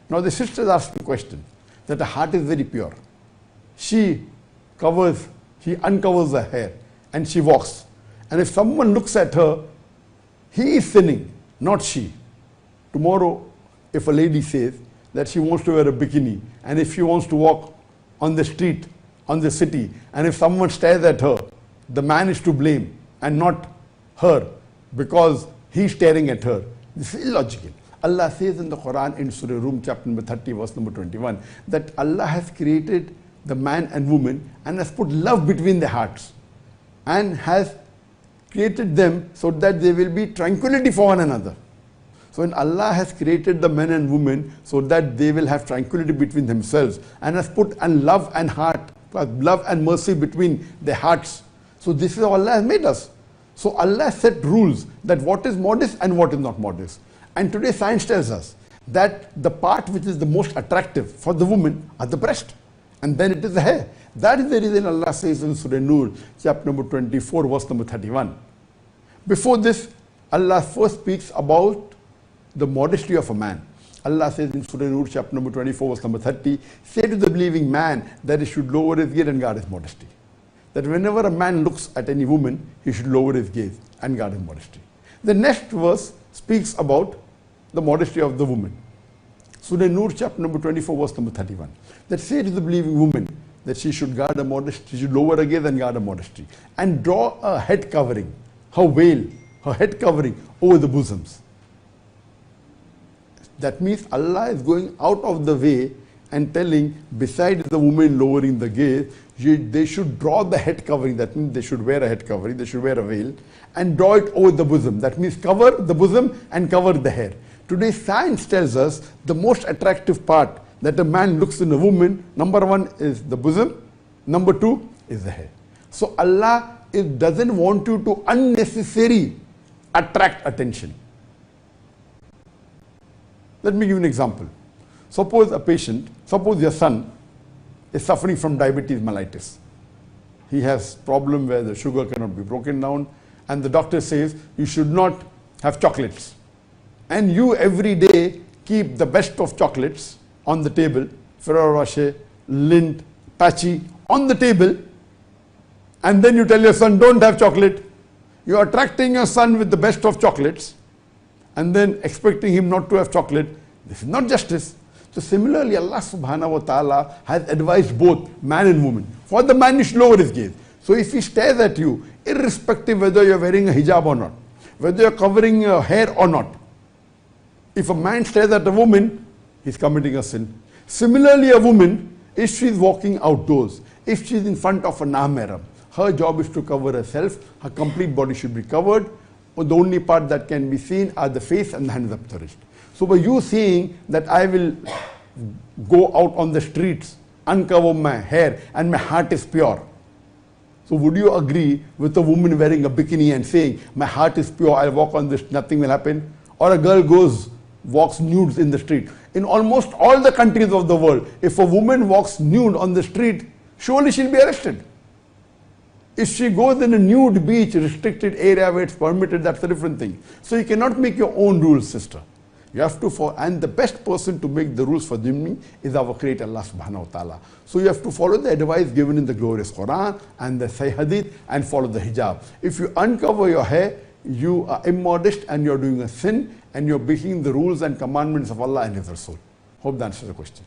Now the sister is asking a question, that her heart is very pure. She uncovers her hair and she walks. And if someone looks at her, he is sinning, not she. Tomorrow, if a lady says that she wants to wear a bikini, and if she wants to walk on the street, on the city, and if someone stares at her, the man is to blame and not her because he's staring at her. This is illogical. Allah says in the Quran in Surah Rum chapter number 30 verse number 21 that Allah has created the man and woman and has put love between their hearts and has created them so that there will be tranquility for one another. So when Allah has created the men and women so that they will have tranquility between themselves and has put love and heart, love and mercy between their hearts. So this is how Allah has made us. So Allah set rules that what is modest and what is not modest. And today science tells us that the part which is the most attractive for the woman are the breast. And then it is the hair. That is the reason Allah says in Surah Nur, chapter number 24, verse number 31. Before this, Allah first speaks about the modesty of a man. Allah says in Surah Nur, chapter number 24, verse number 30, say to the believing man that he should lower his gaze and guard his modesty. That whenever a man looks at any woman, he should lower his gaze and guard his modesty. The next verse speaks about the modesty of the woman. Surah Nur, chapter number 24, verse number 31. That say to the believing woman that she should guard her modesty, she should lower her gaze and guard her modesty. And draw a head covering, her veil, her head covering over the bosoms. That means Allah is going out of the way and telling, besides the woman lowering the gaze, they should draw the head covering. That means they should wear a head covering, they should wear a veil, and draw it over the bosom. That means cover the bosom and cover the hair. Today science tells us the most attractive part that a man looks in a woman, number one is the bosom, number two is the hair. So Allah doesn't want you to unnecessarily attract attention. Let me give you an example. Suppose your son is suffering from diabetes mellitus. He has problem where the sugar cannot be broken down and the doctor says you should not have chocolates. And you every day keep the best of chocolates on the table, Ferrero Rocher, Lindt, Patchy on the table, and then you tell your son don't have chocolate. You are attracting your son with the best of chocolates and then expecting him not to have chocolate. This is not justice. So similarly, Allah subhanahu wa ta'ala has advised both man and woman. For the man, you should lower his gaze. So if he stares at you, irrespective whether you are wearing a hijab or not, whether you are covering your hair or not, if a man stares at a woman, he is committing a sin. Similarly, a woman, if she is walking outdoors, if she is in front of a nahmaram, her job is to cover herself, her complete body should be covered, or the only part that can be seen are the face and the hands up the wrist. So by you saying that I will go out on the streets, uncover my hair and my heart is pure. So would you agree with a woman wearing a bikini and saying my heart is pure, I'll walk on this, nothing will happen? Or a girl walks nude in the street. In almost all the countries of the world, if a woman walks nude on the street, surely she'll be arrested. If she goes in a nude beach, restricted area where it's permitted, that's a different thing. So you cannot make your own rules, sister. You have to follow, and the best person to make the rules for me is our Creator Allah subhanahu wa ta'ala. So you have to follow the advice given in the glorious Quran and the Sahih Hadith and follow the hijab. If you uncover your hair, you are immodest and you're doing a sin and you're breaking the rules and commandments of Allah and His Rasul. Hope that answers the question.